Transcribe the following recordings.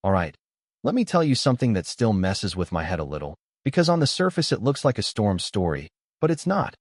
Alright, let me tell you something that still messes with my head a little, because on the surface it looks like a storm story, but it's not.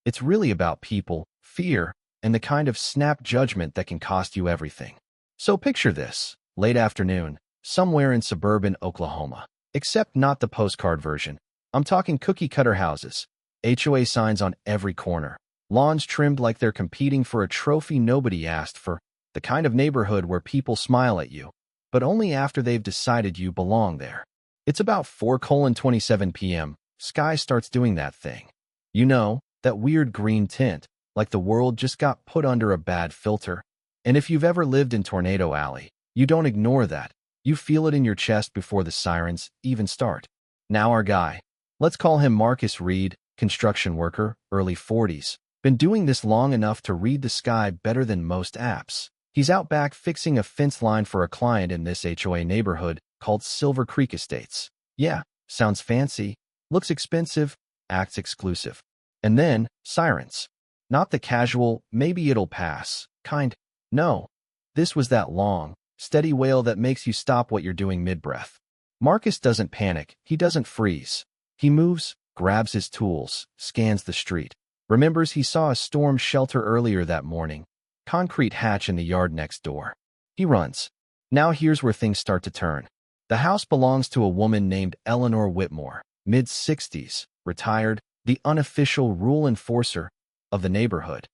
It's really about people, fear, and the kind of snap judgment that can cost you everything. So picture this, late afternoon, somewhere in suburban Oklahoma. Except not the postcard version. I'm talking cookie-cutter houses, HOA signs on every corner, lawns trimmed like they're competing for a trophy nobody asked for, the kind of neighborhood where people smile at you, but only after they've decided you belong there. It's about 4:27 p.m. Sky starts doing that thing. You know, that weird green tint, like the world just got put under a bad filter. And if you've ever lived in Tornado Alley, you don't ignore that. You feel it in your chest before the sirens even start. Now our guy, let's call him Marcus Reed, construction worker, early 40s, been doing this long enough to read the sky better than most apps. He's out back fixing a fence line for a client in this HOA neighborhood called Silver Creek Estates. Yeah, sounds fancy, looks expensive, acts exclusive. And then, sirens. Not the casual, maybe it'll pass, kind. No. This was that long, steady wail that makes you stop what you're doing mid-breath. Marcus doesn't panic, he doesn't freeze. He moves, grabs his tools, scans the street. Remembers he saw a storm shelter earlier that morning. Concrete hatch in the yard next door. He runs. Now here's where things start to turn. The house belongs to a woman named Eleanor Whitmore, mid-60s, retired, the unofficial rule enforcer of the neighborhood.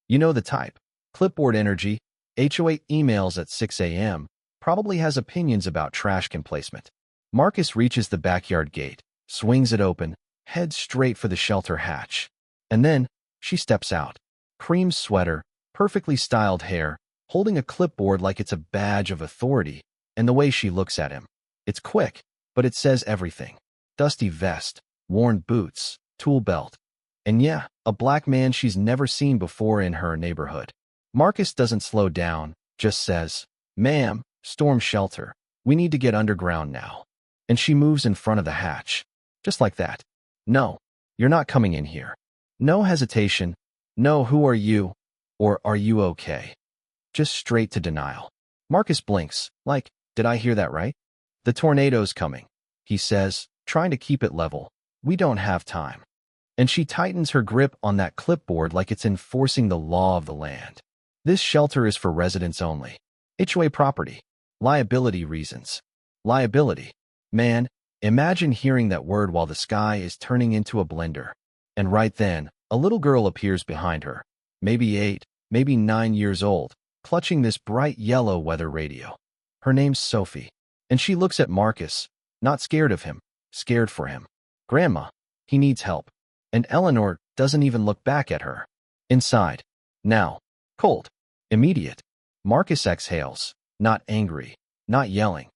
You know the type. Clipboard energy, HOA emails at 6 a.m., probably has opinions about trash can placement. Marcus reaches the backyard gate, swings it open, heads straight for the shelter hatch. And then, she steps out. Cream sweater, perfectly styled hair, holding a clipboard like it's a badge of authority, and the way she looks at him. It's quick, but it says everything. Dusty vest, worn boots, tool belt. And yeah, a black man she's never seen before in her neighborhood. Marcus doesn't slow down, just says, "Ma'am, storm shelter. We need to get underground now." And she moves in front of the hatch. Just like that. "No, you're not coming in here." No hesitation. No, "Who are you?" Or "Are you okay?" Just straight to denial. Marcus blinks, like, "Did I hear that right?" "The tornado's coming," he says, trying to keep it level. "We don't have time." And she tightens her grip on that clipboard like it's enforcing the law of the land. This shelter is for residents only. HOA property. Liability reasons. Liability. Man, imagine hearing that word while the sky is turning into a blender. And right then, a little girl appears behind her. Maybe 8, maybe 9 years old, clutching this bright yellow weather radio. Her name's Sophie. And she looks at Marcus, not scared of him, scared for him. Grandma, he needs help. And Eleanor doesn't even look back at her. Inside. Now. Cold. Immediate. Marcus exhales, not angry, not yelling.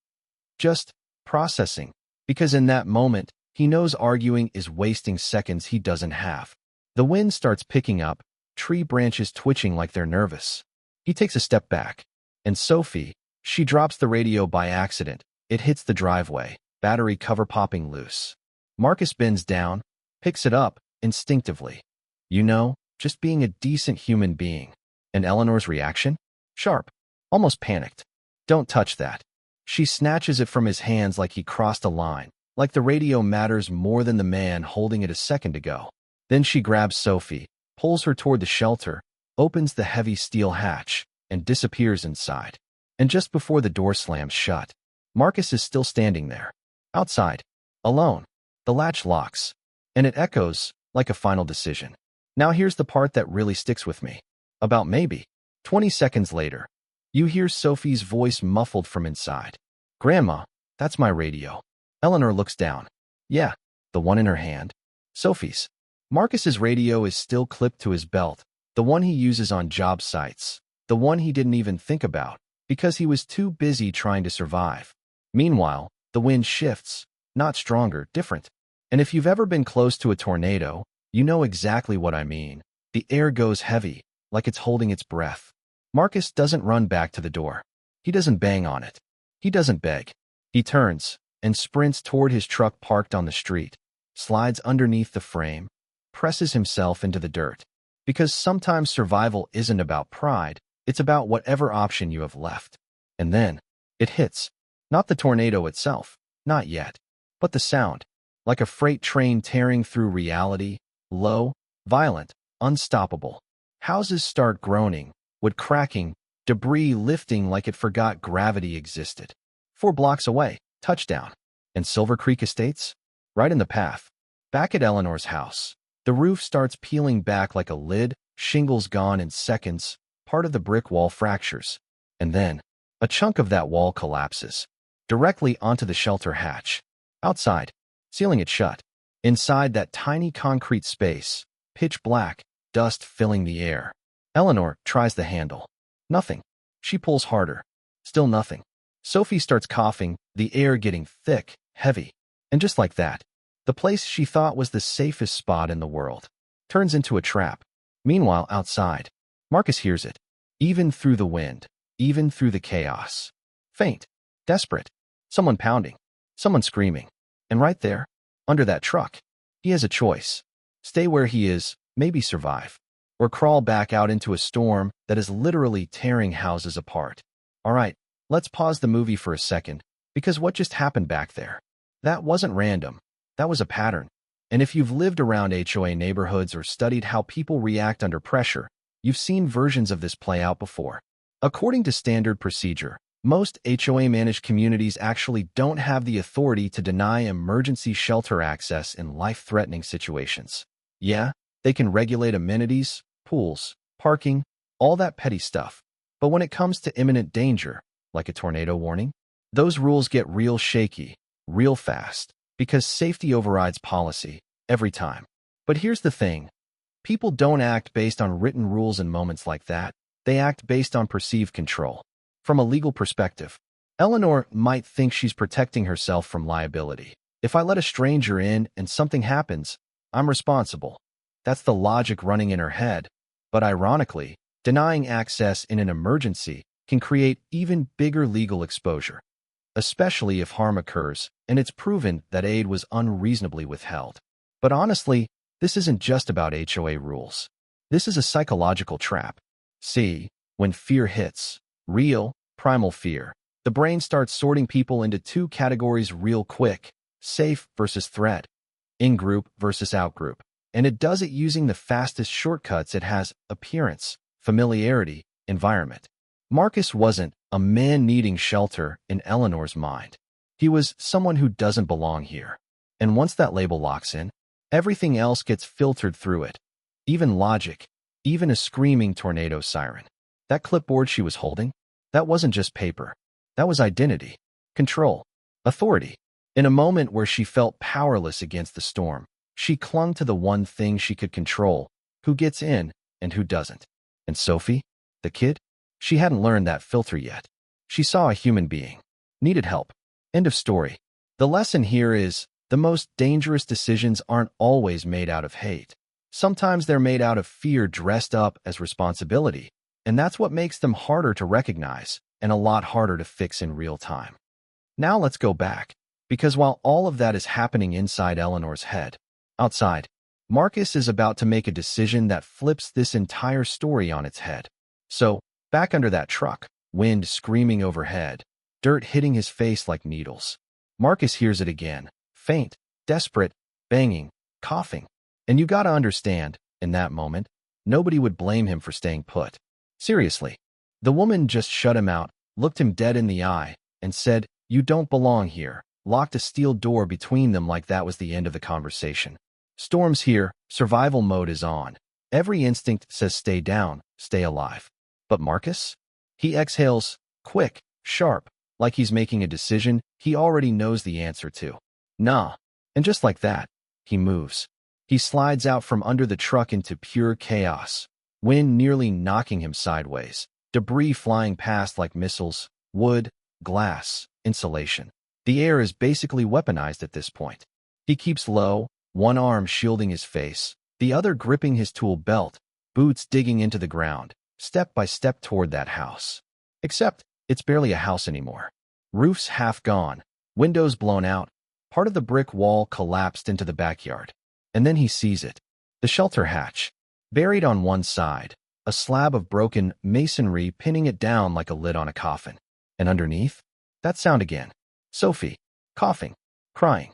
Just processing. Because in that moment, he knows arguing is wasting seconds he doesn't have. The wind starts picking up, tree branches twitching like they're nervous. He takes a step back. And Sophie, she drops the radio by accident. It hits the driveway, battery cover popping loose. Marcus bends down, picks it up, instinctively. You know, just being a decent human being. And Eleanor's reaction? Sharp. Almost panicked. "Don't touch that." She snatches it from his hands like he crossed a line, like the radio matters more than the man holding it a second ago. Then she grabs Sophie, pulls her toward the shelter, opens the heavy steel hatch, and disappears inside. And just before the door slams shut, Marcus is still standing there. Outside. Alone. The latch locks. And it echoes, like a final decision. Now here's the part that really sticks with me. About maybe 20 seconds later, you hear Sophie's voice muffled from inside. "Grandma, that's my radio." Eleanor looks down. Yeah, the one in her hand. Sophie's. Marcus's radio is still clipped to his belt, the one he uses on job sites, the one he didn't even think about, because he was too busy trying to survive. Meanwhile, the wind shifts, not stronger, different. And if you've ever been close to a tornado, you know exactly what I mean. The air goes heavy, like it's holding its breath. Marcus doesn't run back to the door. He doesn't bang on it. He doesn't beg. He turns and sprints toward his truck parked on the street, slides underneath the frame, presses himself into the dirt. Because sometimes survival isn't about pride, it's about whatever option you have left. And then, it hits. Not the tornado itself, not yet, but the sound, like a freight train tearing through reality, low, violent, unstoppable. Houses start groaning, wood cracking, debris lifting like it forgot gravity existed. 4 blocks away, touchdown. And Silver Creek Estates? Right in the path. Back at Eleanor's house, the roof starts peeling back like a lid, shingles gone in seconds, part of the brick wall fractures. And then, a chunk of that wall collapses, directly onto the shelter hatch. Outside, sealing it shut. Inside that tiny concrete space, pitch black, dust filling the air. Eleanor tries the handle. Nothing. She pulls harder. Still nothing. Sophie starts coughing, the air getting thick, heavy. And just like that, the place she thought was the safest spot in the world turns into a trap. Meanwhile, outside, Marcus hears it. Even through the wind, even through the chaos. Faint. Desperate. Someone pounding. Someone screaming. And right there, under that truck, he has a choice. Stay where he is, maybe survive. Or crawl back out into a storm that is literally tearing houses apart. All right, let's pause the movie for a second, because what just happened back there? That wasn't random. That was a pattern. And if you've lived around HOA neighborhoods or studied how people react under pressure, you've seen versions of this play out before. According to standard procedure, most HOA-managed communities actually don't have the authority to deny emergency shelter access in life-threatening situations. Yeah, they can regulate amenities, pools, parking, all that petty stuff. But when it comes to imminent danger, like a tornado warning, those rules get real shaky, real fast, because safety overrides policy, every time. But here's the thing. People don't act based on written rules in moments like that. They act based on perceived control. From a legal perspective, Eleanor might think she's protecting herself from liability. If I let a stranger in and something happens, I'm responsible. That's the logic running in her head. But ironically, denying access in an emergency can create even bigger legal exposure, especially if harm occurs and it's proven that aid was unreasonably withheld. But honestly, this isn't just about HOA rules. This is a psychological trap. See, when fear hits, real, primal fear, the brain starts sorting people into 2 categories real quick: safe versus threat, in-group versus out-group. And it does it using the fastest shortcuts it has: appearance, familiarity, environment. Marcus wasn't a man needing shelter in Eleanor's mind. He was someone who doesn't belong here. And once that label locks in, everything else gets filtered through it. Even logic, even a screaming tornado siren. That clipboard she was holding, that wasn't just paper. That was identity, control, authority. In a moment where she felt powerless against the storm, she clung to the one thing she could control: who gets in and who doesn't. And Sophie, the kid, she hadn't learned that filter yet. She saw a human being, needed help. End of story. The lesson here is, the most dangerous decisions aren't always made out of hate. Sometimes they're made out of fear dressed up as responsibility. And that's what makes them harder to recognize and a lot harder to fix in real time. Now let's go back, because while all of that is happening inside Eleanor's head, outside, Marcus is about to make a decision that flips this entire story on its head. So, back under that truck, wind screaming overhead, dirt hitting his face like needles. Marcus hears it again, faint, desperate, banging, coughing. And you gotta understand, in that moment, nobody would blame him for staying put. Seriously. The woman just shut him out, looked him dead in the eye, and said, "You don't belong here," locked a steel door between them like that was the end of the conversation. Storm's here, survival mode is on. Every instinct says stay down, stay alive. But Marcus? He exhales, quick, sharp, like he's making a decision he already knows the answer to. Nah. And just like that, he moves. He slides out from under the truck into pure chaos. Wind nearly knocking him sideways. Debris flying past like missiles. Wood, glass, insulation. The air is basically weaponized at this point. He keeps low, one arm shielding his face, the other gripping his tool belt, boots digging into the ground, step by step toward that house. Except, it's barely a house anymore. Roof's half gone, windows blown out, part of the brick wall collapsed into the backyard. And then he sees it. The shelter hatch. Buried on one side, a slab of broken masonry pinning it down like a lid on a coffin. And underneath? That sound again. Sophie, coughing, crying.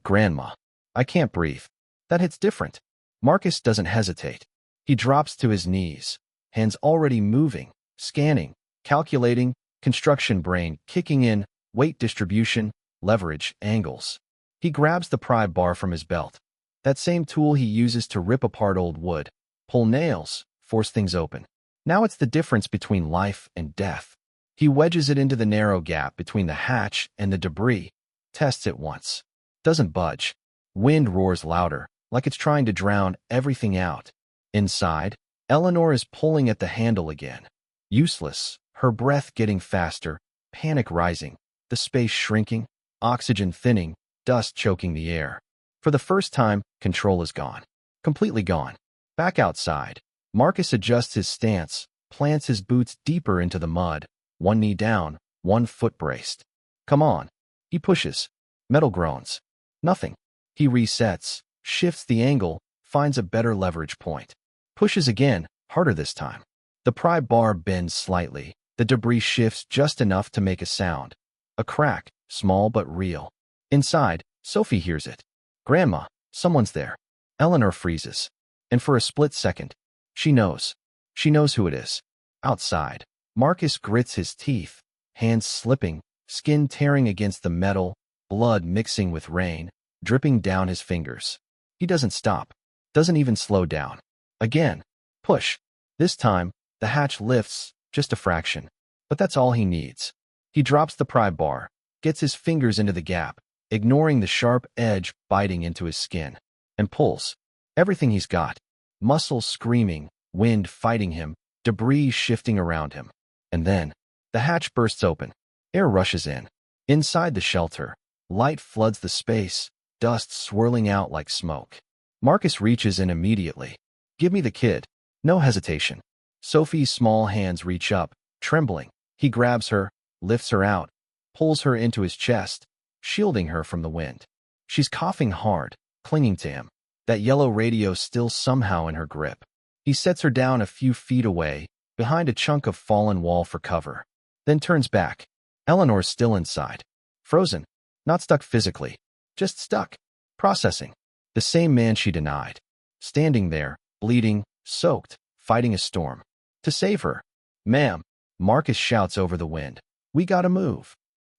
Grandma. I can't breathe. That hits different. Marcus doesn't hesitate. He drops to his knees, hands already moving, scanning, calculating, construction brain kicking in, weight distribution, leverage, angles. He grabs the pry bar from his belt, that same tool he uses to rip apart old wood, pull nails, force things open. Now it's the difference between life and death. He wedges it into the narrow gap between the hatch and the debris, tests it once. Doesn't budge. Wind roars louder, like it's trying to drown everything out. Inside, Eleanor is pulling at the handle again. Useless, her breath getting faster, panic rising, the space shrinking, oxygen thinning, dust choking the air. For the first time, control is gone. Completely gone. Back outside, Marcus adjusts his stance, plants his boots deeper into the mud, one knee down, one foot braced. Come on. He pushes. Metal groans. Nothing. He resets, shifts the angle, finds a better leverage point. Pushes again, harder this time. The pry bar bends slightly. The debris shifts just enough to make a sound. A crack, small but real. Inside, Sophie hears it. Grandma, someone's there. Eleanor freezes. And for a split second, she knows. She knows who it is. Outside, Marcus grits his teeth, hands slipping, skin tearing against the metal, blood mixing with rain, dripping down his fingers. He doesn't stop. Doesn't even slow down. Again. Push. This time, the hatch lifts, just a fraction. But that's all he needs. He drops the pry bar, gets his fingers into the gap, ignoring the sharp edge biting into his skin, and pulls. Everything he's got. Muscles screaming, wind fighting him, debris shifting around him. And then, the hatch bursts open. Air rushes in. Inside the shelter, light floods the space, dust swirling out like smoke. Marcus reaches in immediately. Give me the kid. No hesitation. Sophie's small hands reach up, trembling. He grabs her, lifts her out, pulls her into his chest, shielding her from the wind. She's coughing hard, clinging to him. That yellow radio still somehow in her grip. He sets her down a few feet away, behind a chunk of fallen wall for cover. Then turns back. Eleanor's still inside. Frozen. Not stuck physically. Just stuck. Processing. The same man she denied. Standing there, bleeding, soaked, fighting a storm. To save her. Ma'am, Marcus shouts over the wind. We gotta move.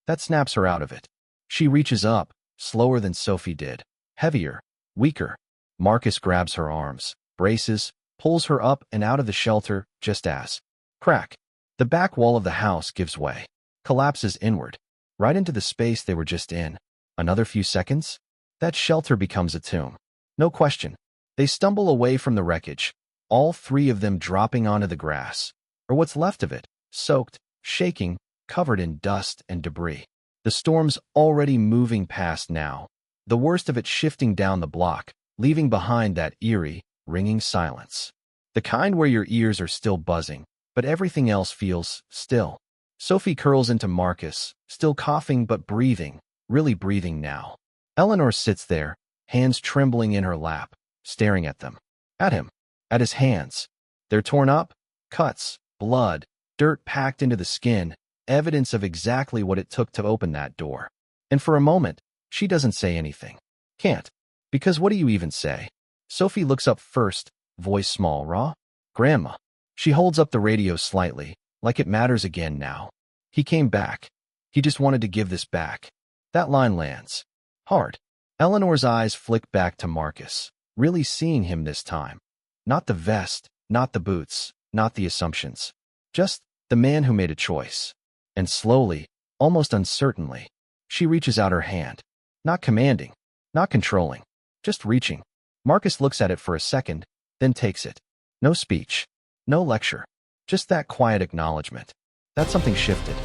That snaps her out of it. She reaches up, slower than Sophie did. Heavier. Weaker. Marcus grabs her arms, braces, pulls her up and out of the shelter, just as. Crack. The back wall of the house gives way. Collapses inward. Right into the space they were just in. Another few seconds? That shelter becomes a tomb. No question. They stumble away from the wreckage, all three of them dropping onto the grass, or what's left of it, soaked, shaking, covered in dust and debris. The storm's already moving past now, the worst of it shifting down the block, leaving behind that eerie, ringing silence. The kind where your ears are still buzzing, but everything else feels still. Sophie curls into Marcus, still coughing but breathing, really breathing now. Eleanor sits there, hands trembling in her lap, staring at them. At him. At his hands. They're torn up, cuts, blood, dirt packed into the skin, evidence of exactly what it took to open that door. And for a moment, she doesn't say anything. Can't. Because what do you even say? Sophie looks up first, voice small, raw. Grandma. She holds up the radio slightly, like it matters again now. He came back. He just wanted to give this back. That line lands. Hard. Eleanor's eyes flick back to Marcus, really seeing him this time. Not the vest, not the boots, not the assumptions. Just the man who made a choice. And slowly, almost uncertainly, she reaches out her hand. Not commanding, not controlling, just reaching. Marcus looks at it for a second, then takes it. No speech, no lecture, just that quiet acknowledgement. That something shifted,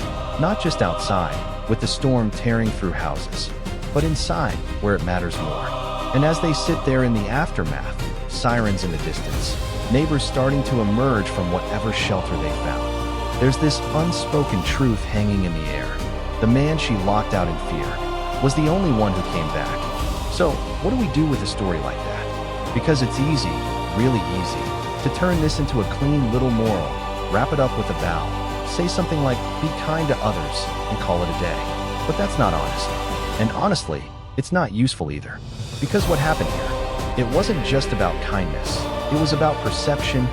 not just outside, with the storm tearing through houses, but inside, where it matters more. And as they sit there in the aftermath, sirens in the distance, neighbors starting to emerge from whatever shelter they found. There's this unspoken truth hanging in the air. The man she locked out in fear was the only one who came back. So, what do we do with a story like that? Because it's easy, really easy, to turn this into a clean little moral, wrap it up with a bow, say something like, be kind to others, and call it a day. But that's not honest. And honestly, it's not useful either. Because what happened here, it wasn't just about kindness. It was about perception,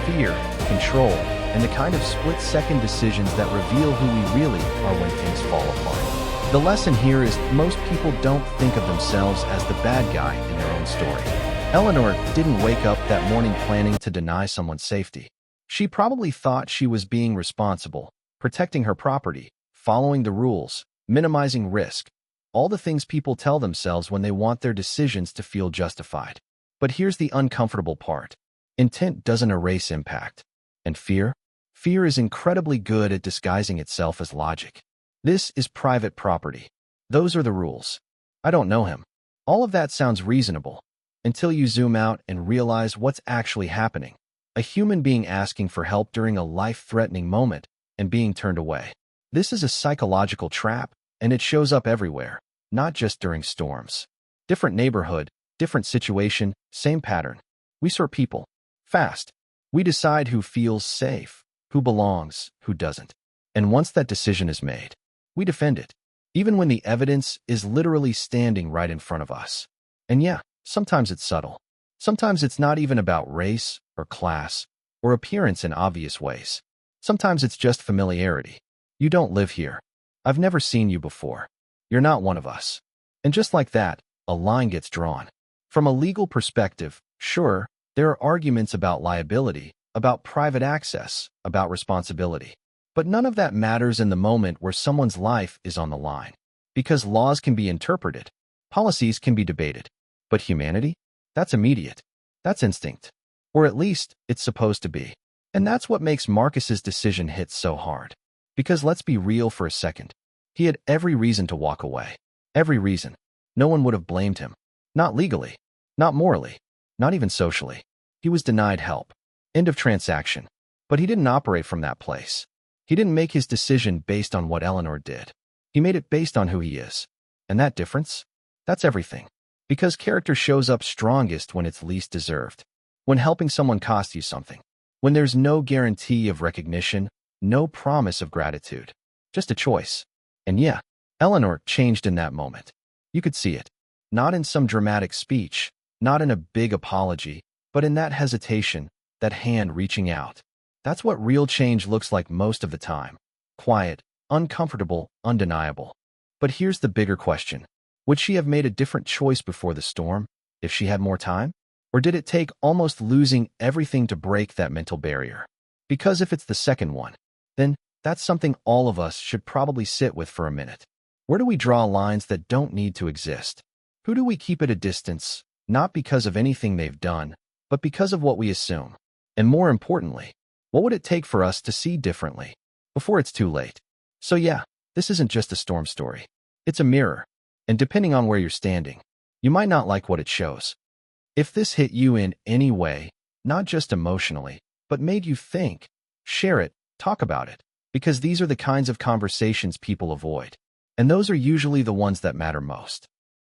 fear, control, and the kind of split-second decisions that reveal who we really are when things fall apart. The lesson here is most people don't think of themselves as the bad guy in their own story. Eleanor didn't wake up that morning planning to deny someone's safety. She probably thought she was being responsible, protecting her property, following the rules, minimizing risk, all the things people tell themselves when they want their decisions to feel justified. But here's the uncomfortable part. Intent doesn't erase impact. And fear? Fear is incredibly good at disguising itself as logic. This is private property. Those are the rules. I don't know him. All of that sounds reasonable, until you zoom out and realize what's actually happening. A human being asking for help during a life-threatening moment and being turned away. This is a psychological trap, and it shows up everywhere, not just during storms. Different neighborhood, different situation, same pattern. We sort people. Fast. We decide who feels safe, who belongs, who doesn't. And once that decision is made, we defend it, even when the evidence is literally standing right in front of us. And yeah, sometimes it's subtle. Sometimes it's not even about race or class or appearance in obvious ways. Sometimes it's just familiarity. You don't live here. I've never seen you before. You're not one of us. And just like that, a line gets drawn. From a legal perspective, sure, there are arguments about liability, about private access, about responsibility. But none of that matters in the moment where someone's life is on the line. Because laws can be interpreted, policies can be debated. But humanity? That's immediate. That's instinct. Or at least, it's supposed to be. And that's what makes Marcus's decision hit so hard. Because let's be real for a second. He had every reason to walk away. Every reason. No one would have blamed him. Not legally. Not morally. Not even socially. He was denied help. End of transaction. But he didn't operate from that place. He didn't make his decision based on what Eleanor did. He made it based on who he is. And that difference? That's everything. Because character shows up strongest when it's least deserved. When helping someone costs you something. When there's no guarantee of recognition, no promise of gratitude. Just a choice. And yeah, Eleanor changed in that moment. You could see it. Not in some dramatic speech, not in a big apology, but in that hesitation, that hand reaching out. That's what real change looks like most of the time. Quiet, uncomfortable, undeniable. But here's the bigger question. Would she have made a different choice before the storm, if she had more time? Or did it take almost losing everything to break that mental barrier? Because if it's the second one, then that's something all of us should probably sit with for a minute. Where do we draw lines that don't need to exist? Who do we keep at a distance, not because of anything they've done, but because of what we assume? And more importantly, what would it take for us to see differently before it's too late? So yeah, this isn't just a storm story. It's a mirror. And depending on where you're standing, you might not like what it shows. If this hit you in any way, not just emotionally, but made you think, share it, talk about it, because these are the kinds of conversations people avoid. And those are usually the ones that matter most.